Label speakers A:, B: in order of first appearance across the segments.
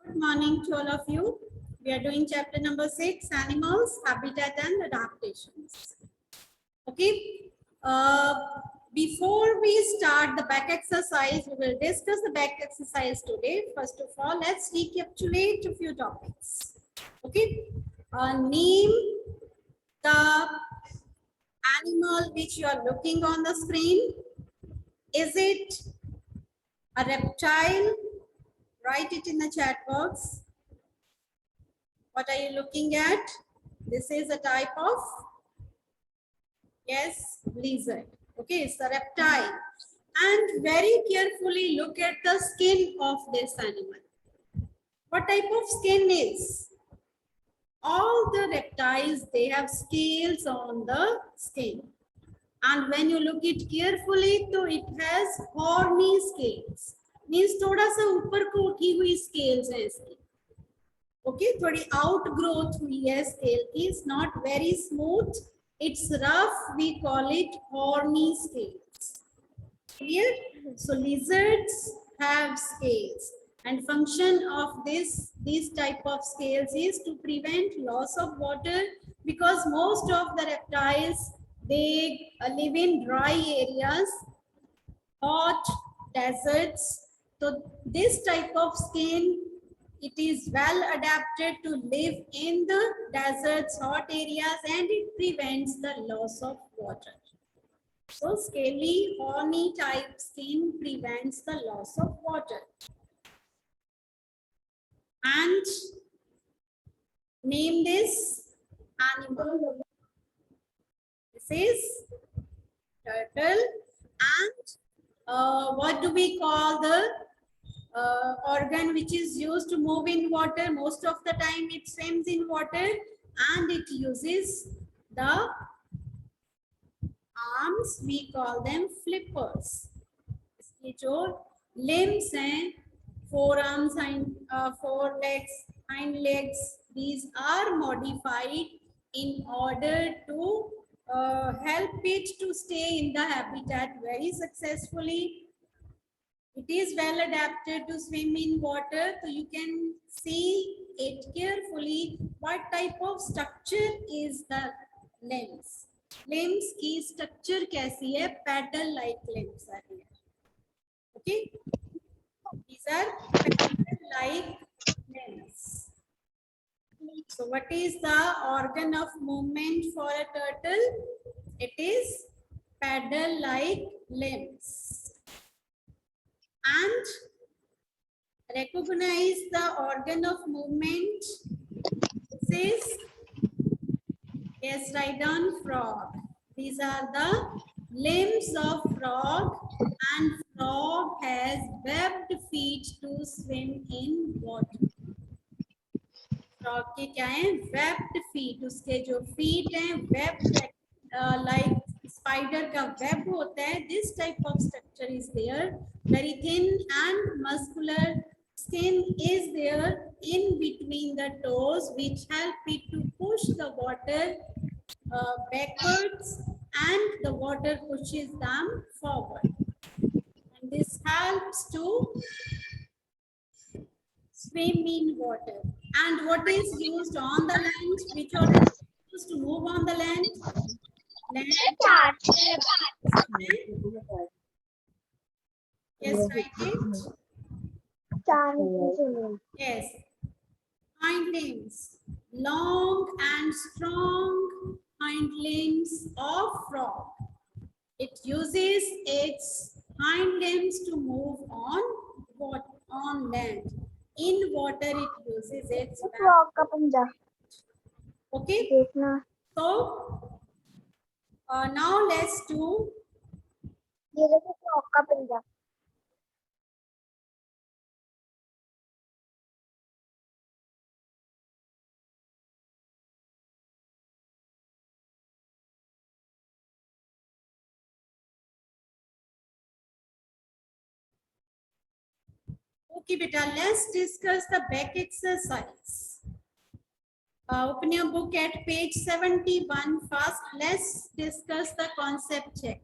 A: Good morning to all of you. We are doing chapter number 6, Animals, Habitat and Adaptations. Okay. Before we start the back exercise, we will discuss the back exercise today. First of all, let's recapitulate a few topics. Okay. Name the animal which you are looking on the screen. Is it a reptile? Write it in the chat box. What are you looking at? This is a type of, yes, lizard. Okay, it's a reptile. And very carefully look at the skin of this animal. What type of skin is? All the reptiles, they have scales on the skin. And when you look it carefully, so it has horny scales. Means थोड़ा सा ऊपर को उठी हुई scales है इसकी. Okay, थोड़ी outgrowth हुई है scale की. It's not very smooth. It's rough. We call it horny scales. Clear? So lizards have scales, and function of these type of scales is to prevent loss of water, because most of the reptiles, they live in dry areas, hot deserts. So this type of skin, it is well adapted to live in the deserts, hot areas, and it prevents the loss of water. So scaly, horny type skin prevents the loss of water. And name this animal. This is turtle. And what do we call the organ which is used to move in water? Most of the time it swims in water, and it uses the arms. We call them flippers. इसके जो limbs हैं, forearms, four legs, hind legs, these are modified in order to help it to stay in the habitat very successfully. It is well adapted to swim in water, so you can see it carefully. What type of structure is the limbs? Limbs की structure कैसी है? Paddle-like limbs are here. Okay, these are paddle-like limbs. So what is the organ of movement for a turtle? It is paddle-like limbs. And recognize the organ of movement. This is, yes, write down frog. These are the limbs of frog, and frog has webbed feet to swim in water. Frog के क्या है? Webbed feet. उसके जो feet हैं webbed, like spider का web होता है. This type of structure is there. Very thin and muscular skin is there in between the toes, which help it to push the water backwards, and the water pushes them forward, and this helps to swim in water. And what is used on the land? Which organ is used to move on the land? Yes, write it. Yes. Hind limbs. Long and strong hind limbs of frog. It uses its hind limbs to move on land. In water, it uses its back. Okay. So now let's do. Okay, beta, let's discuss the back exercise. Open your book at page 71 first. Let's discuss the concept check.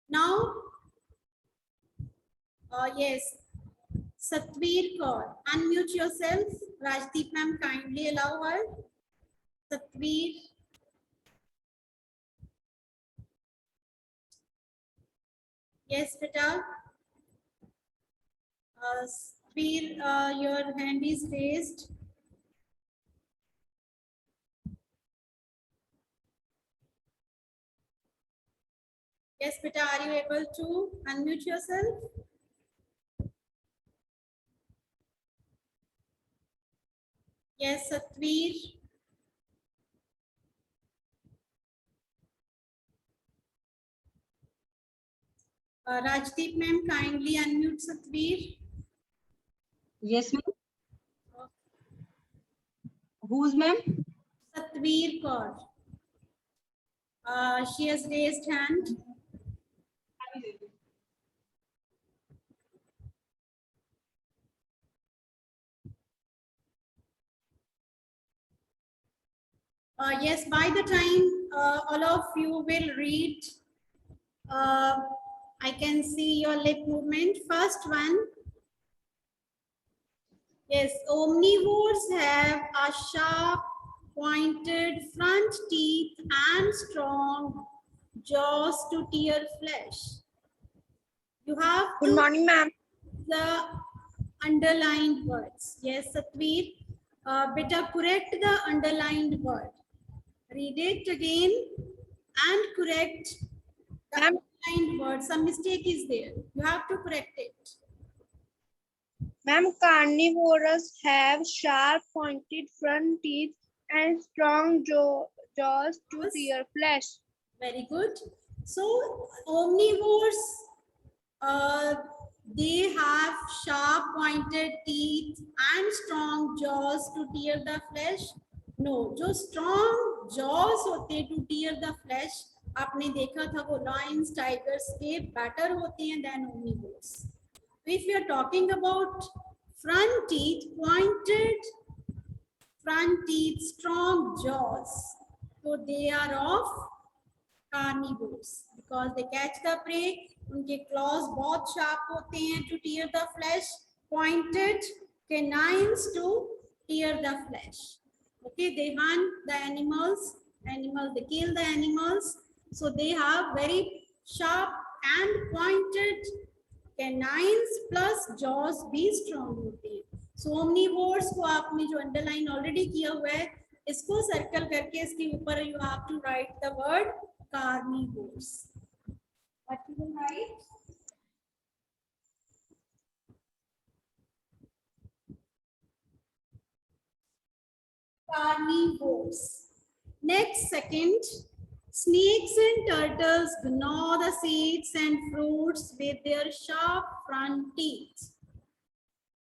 A: Now, yes, Satvir Kaur, unmute yourself. Rajdeep ma'am, kindly allow her. Satvir. Yes, beta. Satvir, your hand is raised. Yes, beta, are you able to unmute yourself? Yes, Satvir. Rajdeep ma'am, kindly unmute Satvir.
B: Yes, ma'am. Who's ma'am?
A: Satvir Kaur. She has raised hand. Yes, by the time all of you will read, I can see your lip movement. First one. Yes, omnivores have a sharp, pointed front teeth and strong jaws to tear flesh. You have
B: Good
A: to
B: morning, ma'am.
A: the underlined words. Yes, Satvir. Better correct the underlined word. Read it again and correct the underlined word. Some mistake is there. You have to correct it.
B: Ma'am, carnivores have sharp, pointed front teeth and strong jaws to
A: Yes.
B: tear flesh.
A: Very good. So omnivores, they have sharp pointed teeth and strong jaws to tear the flesh. No, जो strong jaws होते हैं to tear the flesh, आपने देखा था वो lions, tigers के better होते हैं than omnivores. If you are talking about front teeth, pointed front teeth, strong jaws, so they are of carnivores because they catch the prey. उनके claws बहुत sharp होते हैं to tear the flesh. Pointed canines to tear the flesh. Okay, they hunt the animals. They kill the animals. So they have very sharp and pointed canines plus jaws भी strong होते हैं. So omnivores को आपने जो underline already किया हुआ है, इसको circle करके इसके ऊपर you have to write the word carnivores. What you will write? Carnivores. Next, second, snakes and turtles gnaw the seeds and fruits with their sharp front teeth.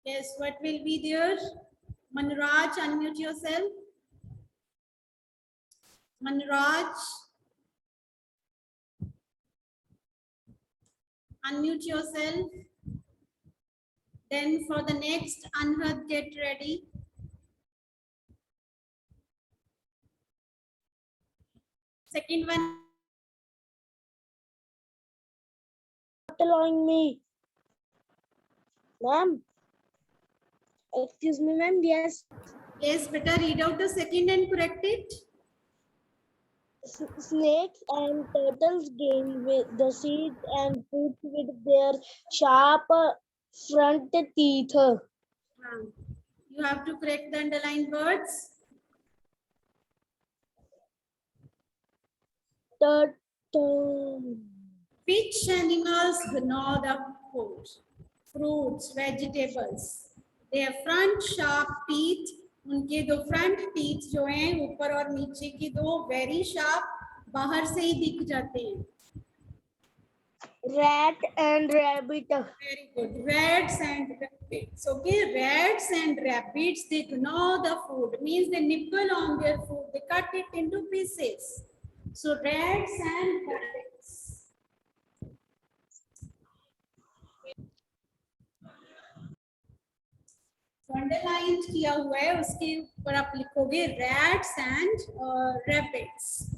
A: Yes, what will be there? Manraj, unmute yourself. Manraj, unmute yourself. Then for the next, Anhad, get ready. Second one.
B: Allowing me. Ma'am. Excuse me, ma'am. Yes.
A: Yes, better read out the second and correct it.
B: Snakes and turtles gain with the seeds and fruit with their sharp front teeth.
A: You have to correct the underlined words. Which animals gnaw the food? Fruits, vegetables. They have front sharp teeth. उनके दो front teeth जो हैं ऊपर और नीचे की दो very sharp बाहर से ही दिख जाते हैं.
B: Rat and rabbit.
A: Very good. Rats and rabbits. Okay, rats and rabbits, they gnaw the food. Means they nibble on their food. They cut it into pieces. So rats and rabbits. Underlined किया हुआ है उसके ऊपर आप लिखोगे rats and rabbits.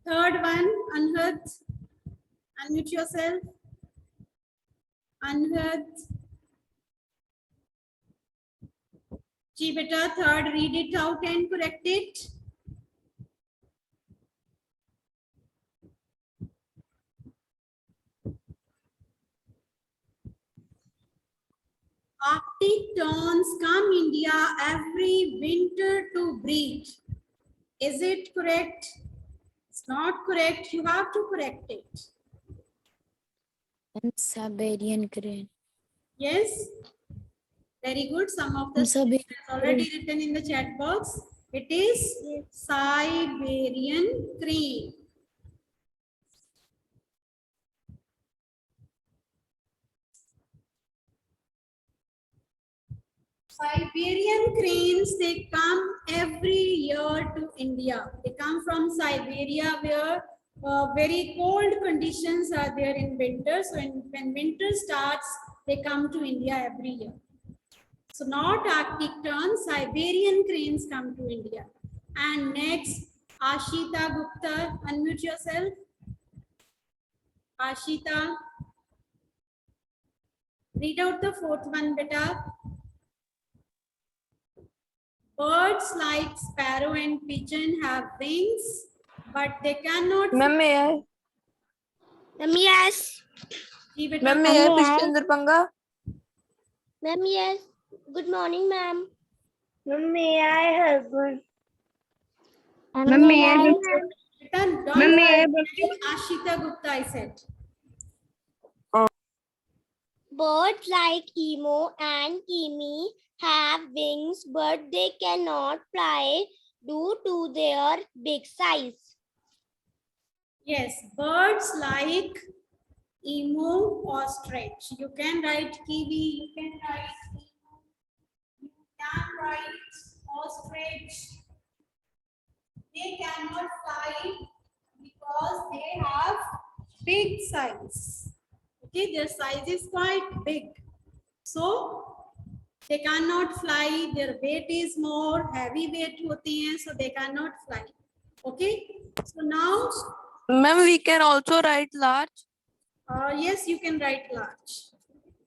A: Third one, Anhad, unmute yourself. Anhad. जी बेटा, third, read it out and correct it. Arctic terns come India every winter to breed. Is it correct? It's not correct. You have to correct it.
C: And Siberian crane.
A: Yes. Very good. Some of the
C: And
A: students has already written in the chat box. It is Siberian crane. Siberian cranes, they come every year to India. They come from Siberia where very cold conditions are there in winter. So when winter starts, they come to India every year. So not Arctic terns, Siberian cranes come to India. And next, Ashita Gupta, unmute yourself. Ashita, read out the fourth one, beta. Birds like sparrow and pigeon have wings, but they cannot.
D: Ma'am, may I?
B: Ma'am, yes.
A: जी बेटा,
D: Ma'am, may I? Pushpinder Panga.
B: Ma'am, yes. Good morning, ma'am. Ma'am, may I help one? Ma'am, may I?
A: बेटा, don't forget Ashita Gupta, I said.
B: Birds like emu and kimi have wings, but they cannot fly due to their big size.
A: Yes, birds like emu, ostrich. You can write kiwi, you can write emu, you can write ostrich. They cannot fly because they have big size. Okay, their size is quite big. So they cannot fly, their weight is more, heavy weight होती हैं, so they cannot fly. Okay, so now,
D: Ma'am, we can also write large.
A: yes, you can write large.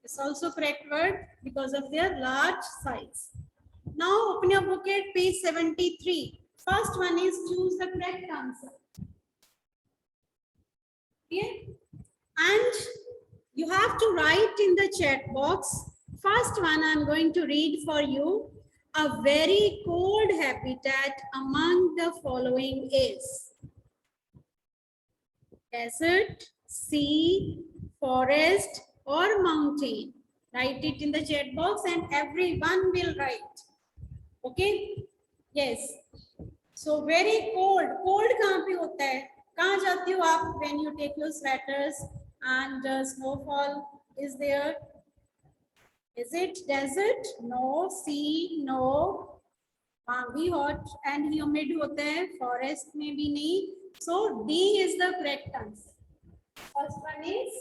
A: It's also correct word because of their large size. Now open your book at page 73. First one is choose the correct answer. Okay? And you have to write in the chat box. First one I'm going to read for you. A very cold habitat among the following is desert, sea, forest, or mountain. Write it in the chat box and everyone will write. Okay? Yes. So very cold. Cold कहाँ पे होता है? कहाँ जाती हो आप when you take your sweaters and snowfall is there? Is it desert? No. Sea? No. वहाँ भी hot and humid होता है. Forest में भी नहीं. So D is the correct answer. First one is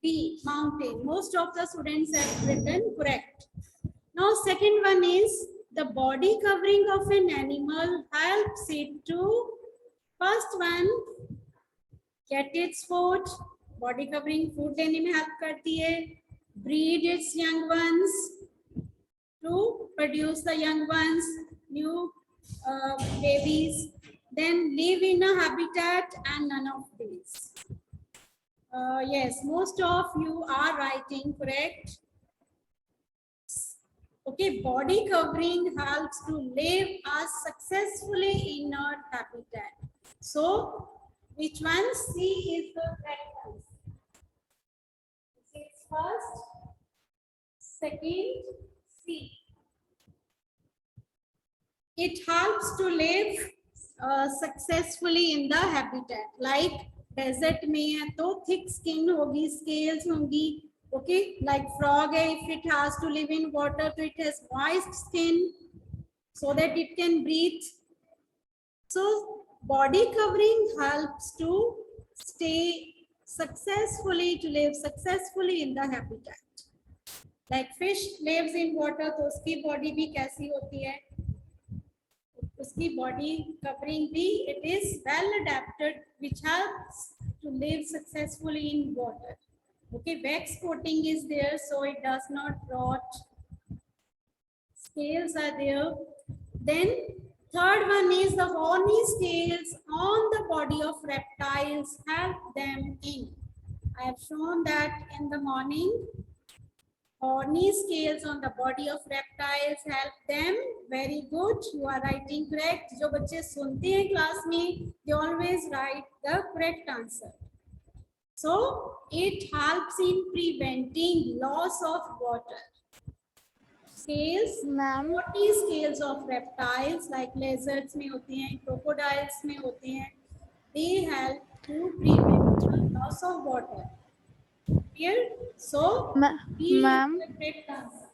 A: B, mountain. Most of the students have written correct. Now second one is the body covering of an animal helps it to, first one, get its food. Body covering food लेने में help करती है. Breed its young ones to produce the young ones, new babies. Then live in a habitat and none of these. Yes, most of you are writing correct. Okay, body covering helps to live us successfully in our habitat. So, which one? C is the correct answer. C is first, second, C. It helps to live successfully in the habitat. Like desert में है तो thick skin होगी, scales होंगी. Okay, like frog, if it has to live in water, so it has moist skin so that it can breathe. So body covering helps to stay successfully, to live successfully in the habitat. Like fish lives in water, तो उसकी body भी कैसी होती है? उसकी body covering भी, it is well adapted, which helps to live successfully in water. Okay, wax coating is there, so it does not rot. scales are there. Then third one is the horny scales on the body of reptiles help them in. I have shown that in the morning. Horny scales on the body of reptiles help them. Very good. You are writing correct. जो बच्चे सुनते हैं class में, they always write the correct answer. So it helps in preventing loss of water. Scales,
B: Ma'am.
A: horny scales of reptiles like lizards में होते हैं, crocodiles में होते हैं. They help to prevent the loss of water. Here, so
C: ma'am,
A: correct answer.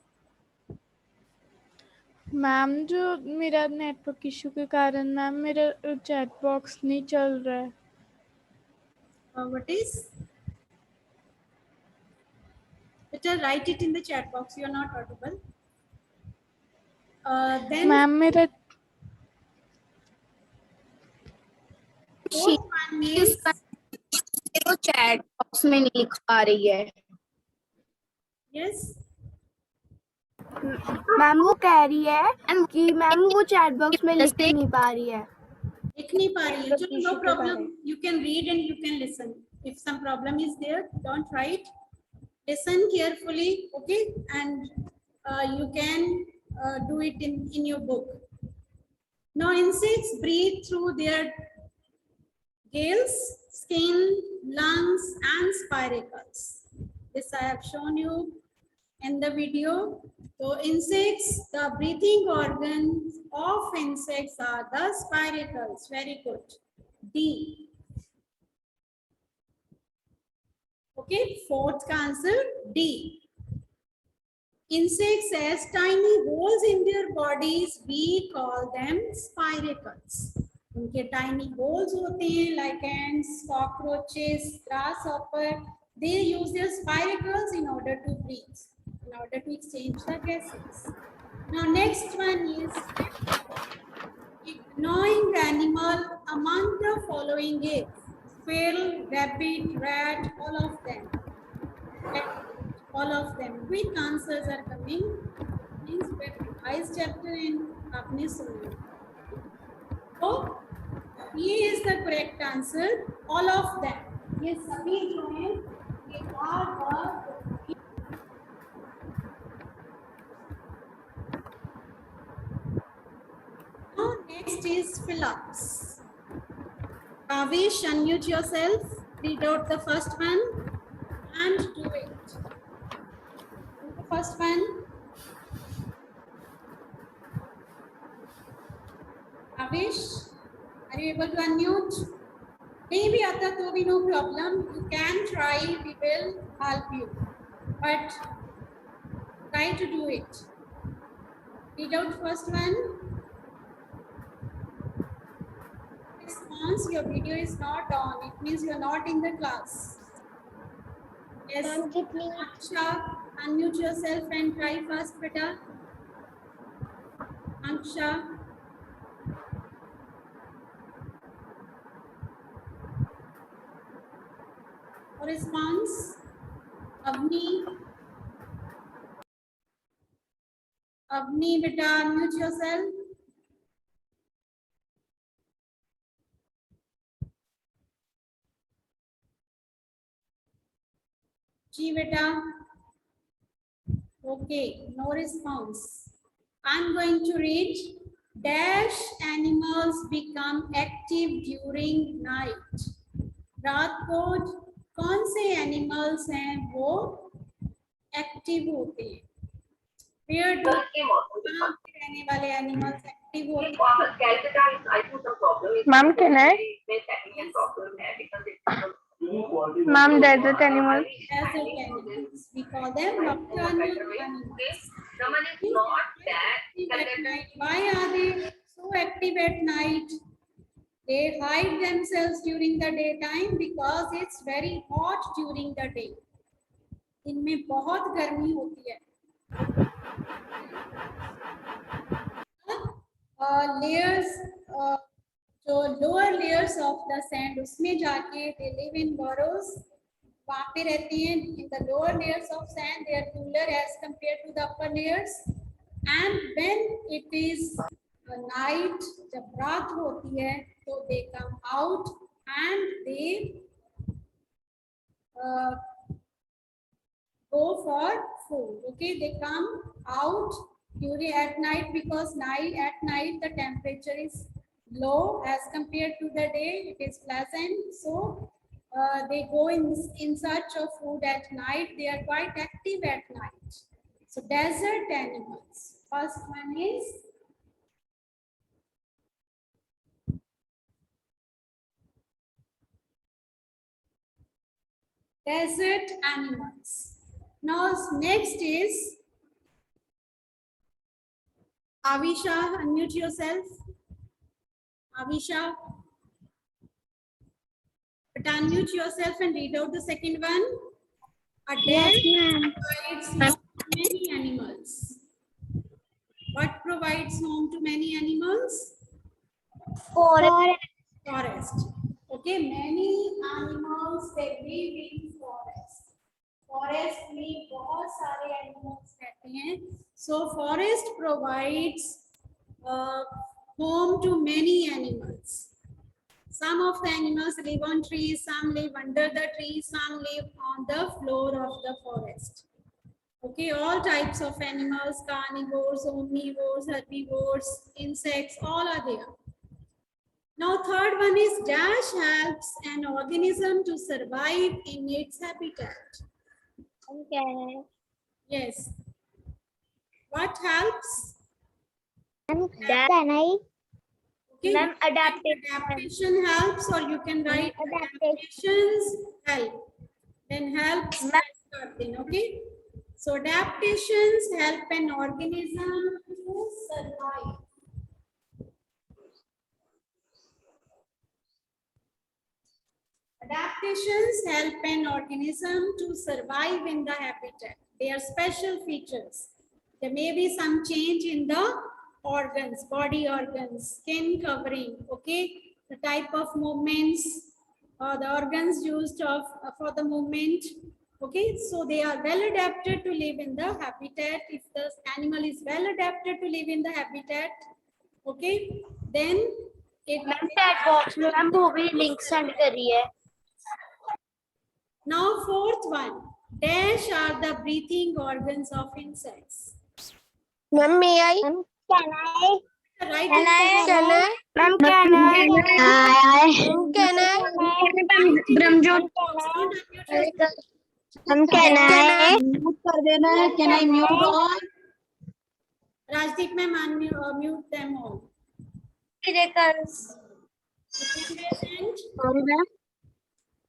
C: Ma'am जो मेरा network issue के कारण मैम मेरा चैट बॉक्स नहीं चल रहा है.
A: What is? Better write it in the chat box. You are not audible. Then
C: ma'am मेरा
A: fourth one is
E: वो चैट बॉक्स में नहीं लिख पा रही है.
A: yes.
B: मैम वो कह रही है कि मैम वो चैट बॉक्स में लिख नहीं पा रही है.
A: लिख नहीं पा रही है. चलो, no problem. You can read and you can listen. If some problem is there, don't write. Listen carefully, okay? And you can do it in your book. Now, insects breathe through their gills, skin, lungs, and spiracles. This I have shown you in the video. So insects, the breathing organs of insects are the spiracles. Very good. D. Okay, fourth answer D. Insects has tiny holes in their bodies. We call them spiracles. उनके tiny holes होते हैं like ants, cockroaches, grasshopper. They use their spiracles in order to breathe, in order to exchange the gases. Now next one is ignoring animal among the following is squirrel, rabbit, rat, all of them. All of them. Quick answers are coming. Means revised chapter in आपने सुना. So ये is the correct answer. All of them. ये सभी जो हैं ये are Now next is fill-ups. Kavish, unmute yourself. Read out the first one and do it. The first one. Kavish, are you able to unmute? Maybe आता तो भी no problem. You can try. We will help you. But try to do it. Read out first one. Response, your video is not on. It means you are not in the class. Yes. Aksha, unmute yourself and try first, beta. Aksha. Response. Avni. Avni, beta, unmute yourself. Ji beta. Okay, no response. I'm going to read. Dash animals become active during night. रात को कौन से animals हैं वो active होते हैं? Where do रहने वाले एनिमल्स एक्टिव होते हैं?
C: Ma'am can I ma'am desert animal
A: Desert animals. We call them nocturnal animals. At night. Why are they so active at night? They hide themselves during the daytime because it's very hot during the day. इनमें बहुत गर्मी होती है. Layers, जो lower layers of the sand, उसमें जाके they live in burrows. वहाँ पे रहती हैं. In the lower layers of sand, they are cooler as compared to the upper layers, and when it is a night, जब रात होती है तो they come out and they go for food. Okay, they come out during at night because at night the temperature is low as compared to the day. It is pleasant, so they go in search of food at night. They are quite active at night. So desert animals. First one is desert animals. Now next is Avisha, unmute yourself. Avisha, but unmute yourself and read out the second one. A desert provides home to many animals. What provides home to many animals? Forest. Okay, many animals they live in forest. Forest में बहुत सारे animals रहते हैं. So forest provides home to many animals. Some of the animals live on trees, some live under the trees, some live on the floor of the forest. Okay, all types of animals, carnivores, omnivores, herbivores, insects, all are there. Now third one is dash helps an organism to survive in its habitat.
B: Okay.
A: Yes. What helps?
B: Can I?
A: Okay.
B: Ma'am,
A: Adaptation helps, or you can write adaptations help. Then helps. Okay. So adaptations help an organism to survive. Adaptations help an organism to survive in the habitat. They are special features. There may be some change in the organs, body organs, skin covering, okay? The type of movements or the organs used for the movement, okay? So they are well adapted to live in the habitat. If the animal is well adapted to live in the habitat, okay, then it
B: Chat box में ma'am वो भी link send करिए.
A: Now fourth one, dash are the breathing organs of insects.
D: Ma'am, may I?
B: Can I?
A: Right.
D: Can I?
B: Ma'am, can I?
D: Can I?
E: ब्रह्मजोत
B: Ma'am, can I?
E: Mute कर देना है. Can I mute all?
A: Rajdeep ma'am, mute them all.
E: Sorry, ma'am.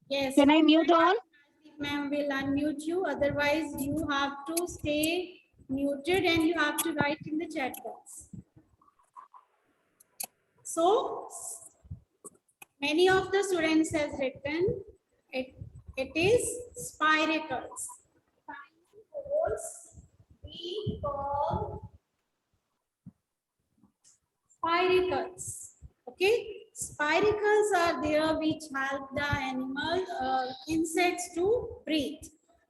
A: Yes.
E: Can I mute all?
A: Rajdeep ma'am will unmute you. Otherwise, you have to stay muted and you have to write in the chat box. So, many of the students has written it is spiracles. Spiracles we call spiracles. Okay, spiracles are there which help the animal insects to breathe.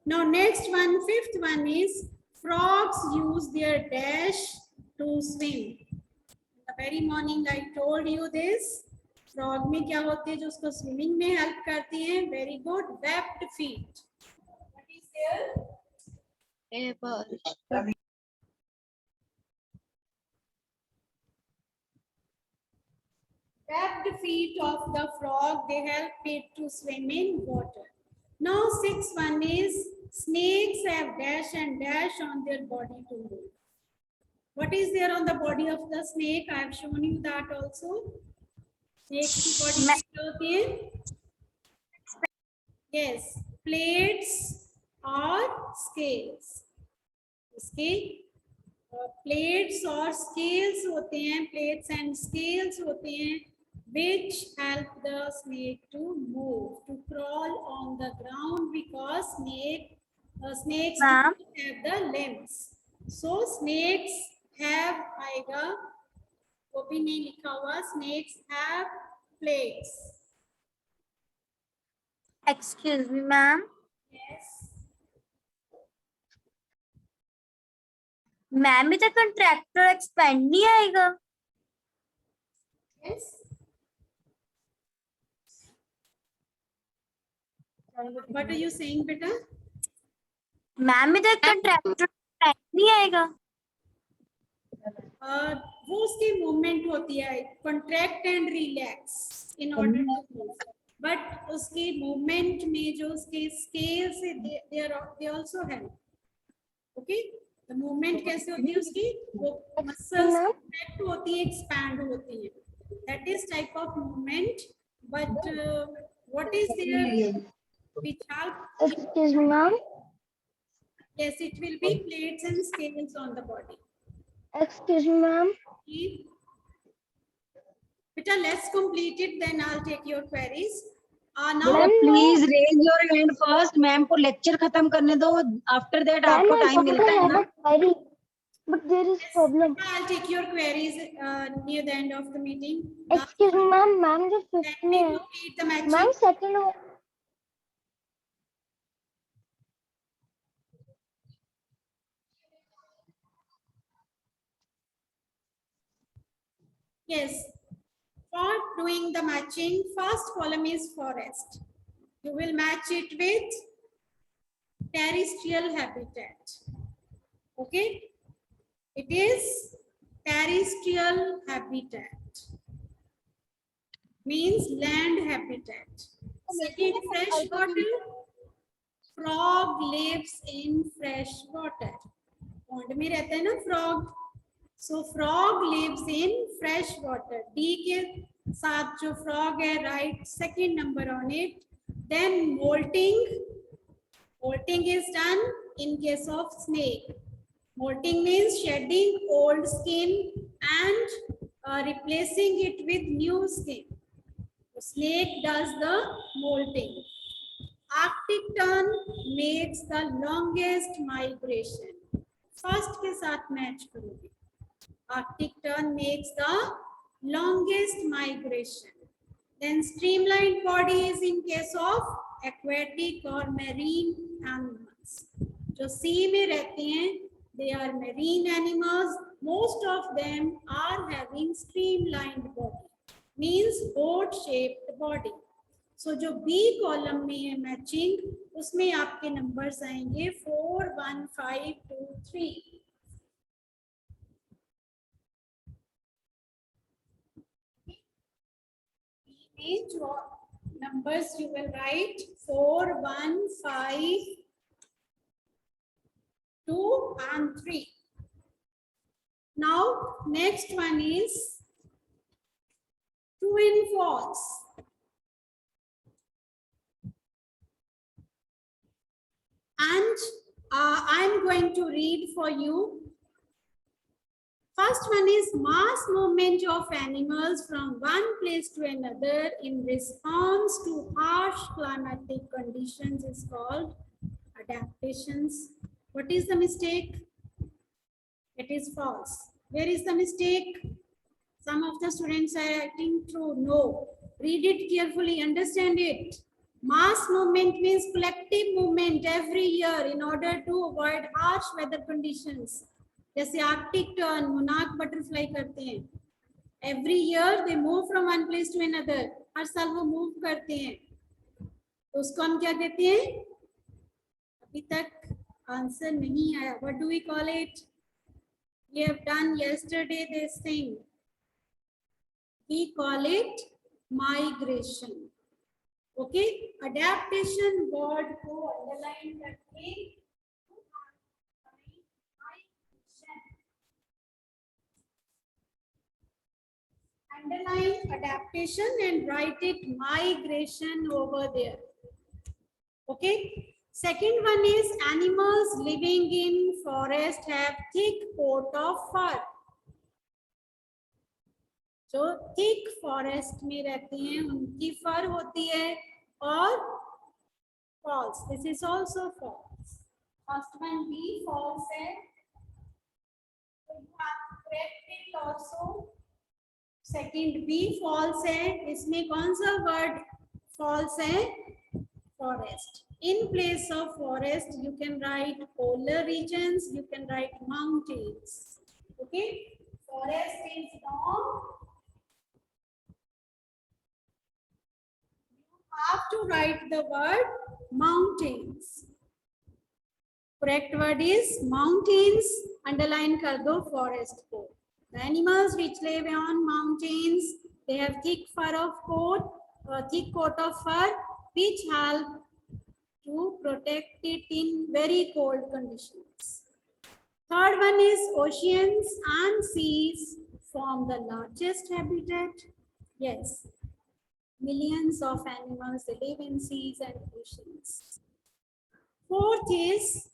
A: Now next one, fifth one is frogs use their dash to swim. In the very morning I told you this. Frog में क्या होते हैं जो उसको swimming में help करती हैं? Very good, webbed feet. What is there? Webbed feet of the frog, they help it to swim in water. Now sixth one is snakes have dash and dash on their body to move. What is there on the body of the snake? I have shown you that also. Snake की body में क्या होती है? Yes, plates or scales. इसके plates और scales होते हैं, plates and scales होते हैं, which help the snake to move, to crawl on the ground because snakes have the limbs. So snakes have आएगा, वो भी नहीं लिखा हुआ, snakes have plates.
B: Excuse me, ma'am.
A: Yes.
F: Ma'am इधर कंट्रैक्टर एक्सपेंड नहीं आएगा।
A: Yes. What are you saying, beta?
F: Ma'am इधर कंट्रैक्टर नहीं आएगा।
A: वो उसकी मूवमेंट होती है, contract and relax in order to move, but उसकी मूवमेंट में जो उसके स्केल से they also help. Okay, the movement कैसे होती है उसकी, वो मसल्स कॉन्ट्रैक्ट होती है, एक्सपैंड होती है, that is type of movement. But what is there which help?
B: Excuse me, ma'am.
A: Yes, it will be plates and scales on the body.
B: Excuse me, ma'am.
A: Beta, let's complete it, then I'll take your queries. Now,
G: बेटा please raise your hand first, ma'am को lecture खत्म करने दो, after that आपको time मिलता है ना।
B: But there is problem.
A: I'll take your queries near the end of the meeting.
B: Excuse me, ma'am. Ma'am, the
A: Let
B: fifth
A: me
B: में.
A: complete the matching.
B: Ma'am, second.
A: Yes, for doing the matching, first column is forest. You will match it with terrestrial habitat. Okay, it is terrestrial habitat, means land habitat. Second, fresh water. Frog lives in fresh water. Pond में रहता है ना frog. So frog lives in fresh water. D के साथ जो frog है, right second number on it. Then molting. Molting is done in case of snake. Molting means shedding old skin and replacing it with new skin. The snake does the molting. Arctic tern makes the longest migration. First के साथ match करोगे. Arctic tern makes the longest migration. Then streamlined body is in case of aquatic or marine animals. जो sea में रहते हैं, they are marine animals. Most of them are having streamlined body, means boat shaped body. So जो B column में है matching, उसमें आपके numbers आएंगे 4, 1, 5, 2, 3. Each numbers you will write 4, 1, 5, 2 and 3. Now next one is true and false. And I'm going to read for you. First one is mass movement of animals from one place to another in response to harsh climatic conditions is called adaptations. What is the mistake? It is false. Where is the mistake? Some of the students are writing true. No. Read it carefully. Understand it. Mass movement means collective movement every year in order to avoid harsh weather conditions. जैसे arctic tern, monarch butterfly करते हैं, every year they move from one place to another, हर साल वो move करते हैं, तो उसको हम क्या कहते हैं? अभी तक आंसर नहीं आया. What do we call it? We have done yesterday this thing. We call it migration. Okay, adaptation word को अंडरलाइन करके underline adaptation and write it migration over there. Okay. Second one is animals living in forest have thick coat of fur. जो thick forest में रहती हैं उनकी fur होती है. और false. This is also false. First one B false है. So you have correct it also. Second B false है. इसमें कौन सा वर्ड फॉल्स है? forest. In place of forest, you can write polar regions, you can write mountains. Okay, forest is long. You have to write the word mountains. Correct word is mountains. Underline kar do forest ko. The animals which live on mountains, they have thick fur of coat, thick coat of fur, which help to protect it in very cold conditions. Third one is oceans and seas form the largest habitat. Yes, millions of animals they live in seas and oceans. Fourth is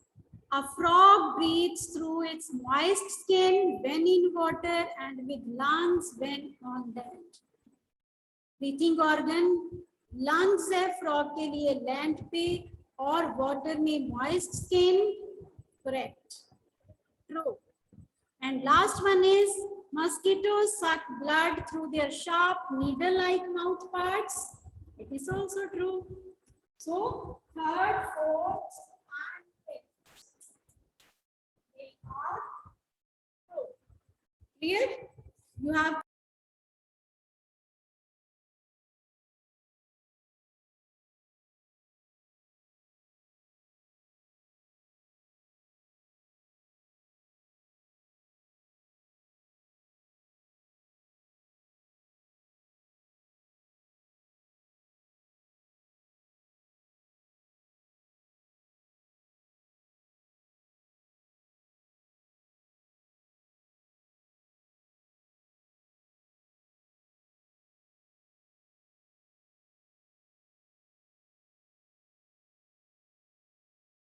A: a frog breathes through its moist skin when in water and with lungs when on land. Breathing organ, lungs है frog के लिए land पे और water में moist skin. Correct. True. And last one is mosquitoes suck blood through their sharp needle-like mouth parts. It is also true. So third, fourth, and fifth, they are true. Clear? You have